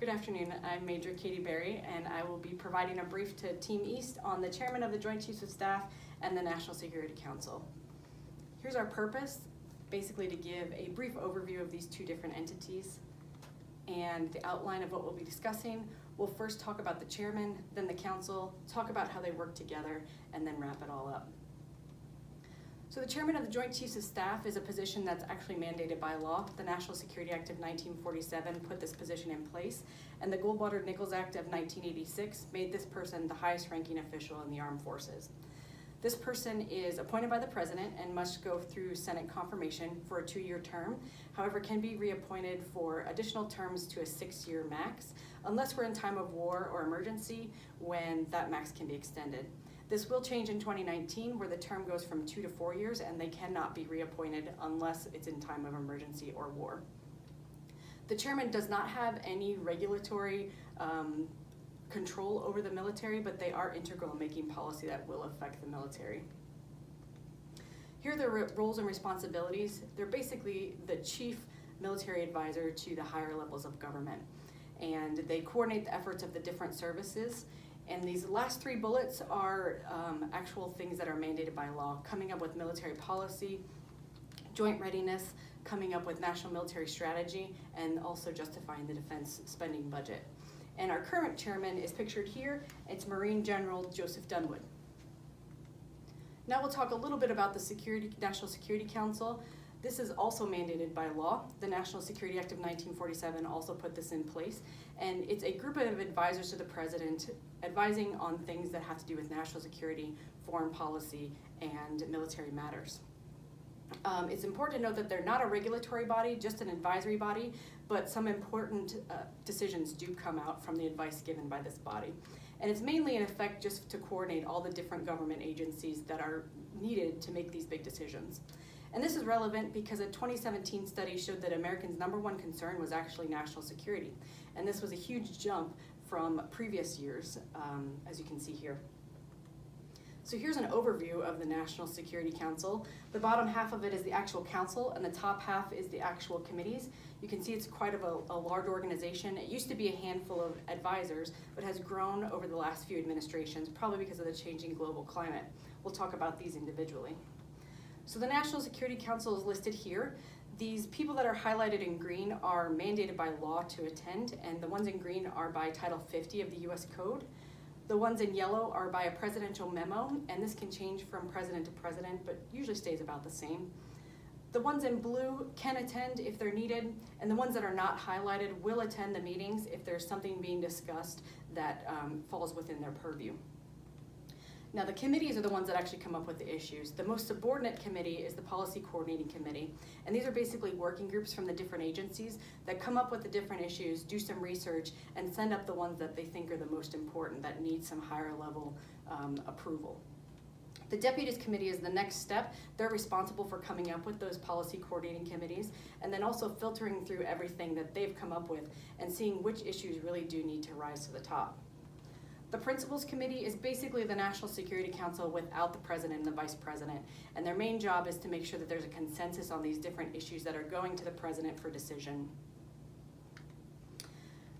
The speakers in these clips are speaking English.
Good afternoon, I'm Major Katie Berry, and I will be providing a brief to Team East on the Chairman of the Joint Chiefs of Staff and the National Security Council. Here's our purpose, basically to give a brief overview of these two different entities and the outline of what we'll be discussing. We'll first talk about the Chairman, then the Council, talk about how they work together, and then wrap it all up. So the Chairman of the Joint Chiefs of Staff is a position that's actually mandated by law. The National Security Act of 1947 put this position in place, and the Goldwater-Nichols Act of 1986 made this person the highest ranking official in the armed forces. This person is appointed by the President and must go through Senate confirmation for a 2-year term, however can be reappointed for additional terms to a 6-year max, unless we're in time of war or emergency when that max can be extended. This will change in 2019, where the term goes from 2 to 4 years, and they cannot be reappointed unless it's in time of emergency or war. The Chairman does not have any regulatory control over the military, but they are integral in making policy that will affect the military. Here are their roles and responsibilities. They're basically the chief military advisor to the higher levels of government, and they coordinate the efforts of the different services. And these last 3 bullets are actual things that are mandated by law: coming up with military policy, joint readiness, coming up with national military strategy, and also justifying the defense spending budget. And our current chairman is pictured here. It's Marine General Joseph Dunwood. Now we'll talk a little bit about the National Security Council. This is also mandated by law. The National Security Act of 1947 also put this in place, and it's a group of advisors to the President advising on things that have to do with national security, foreign policy, and military matters. It's important to note that they're not a regulatory body, just an advisory body, but some important decisions do come out from the advice given by this body. And it's mainly in effect just to coordinate all the different government agencies that are needed to make these big decisions. And this is relevant because a 2017 study showed that Americans' #1 concern was actually national security. And this was a huge jump from previous years, as you can see here. So here's an overview of the National Security Council. The bottom half of it is the actual council, and the top half is the actual committees. You can see it's quite of a large organization. It used to be a handful of advisors, but has grown over the last few administrations, probably because of the changing global climate. We'll talk about these individually. So the National Security Council is listed here. These people that are highlighted in green are mandated by law to attend, and the ones in green are by Title 50 of the US Code. The ones in yellow are by a presidential memo, and this can change from president to president, but usually stays about the same. The ones in blue can attend if they're needed, and the ones that are not highlighted will attend the meetings if there's something being discussed that falls within their purview. Now the committees are the ones that actually come up with the issues. The most subordinate committee is the Policy Coordinating Committee, and these are basically working groups from the different agencies that come up with the different issues, do some research, and send up the ones that they think are the most important, that need some higher level approval. The Deputies Committee is the next step. They're responsible for coming up with those policy coordinating committees, and then also filtering through everything that they've come up with and seeing which issues really do need to rise to the top. The Principals Committee is basically the National Security Council without the President and the Vice President, and their main job is to make sure that there's a consensus on these different issues that are going to the President for decision.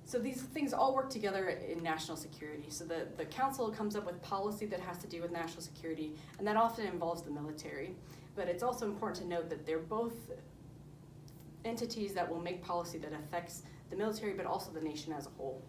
So these things all work together in national security. So the Council comes up with policy that has to do with national security, and that often involves the military. But it's also important to note that they're both entities that will make policy that affects the military, but also the nation as a whole.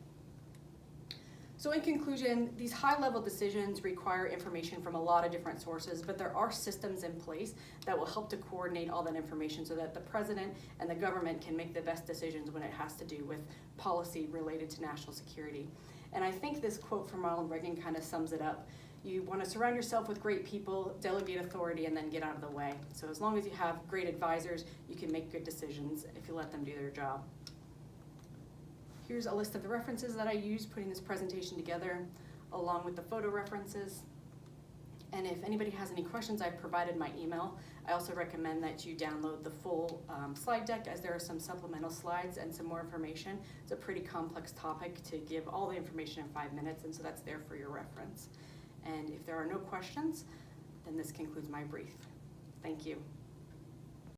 So in conclusion, these high-level decisions require information from a lot of different sources, but there are systems in place that will help to coordinate all that information so that the President and the government can make the best decisions when it has to do with policy related to national security. And I think this quote from Ronald Reagan kind of sums it up. You want to surround yourself with great people, delegate authority, and then get out of the way. So as long as you have great advisors, you can make good decisions if you let them do their job. Here's a list of the references that I used putting this presentation together, along with the photo references. And if anybody has any questions, I've provided my email. I also recommend that you download the full slide deck, as there are some supplemental slides and some more information. It's a pretty complex topic to give all the information in 5 minutes, and so that's there for your reference. And if there are no questions, then this concludes my brief. Thank you.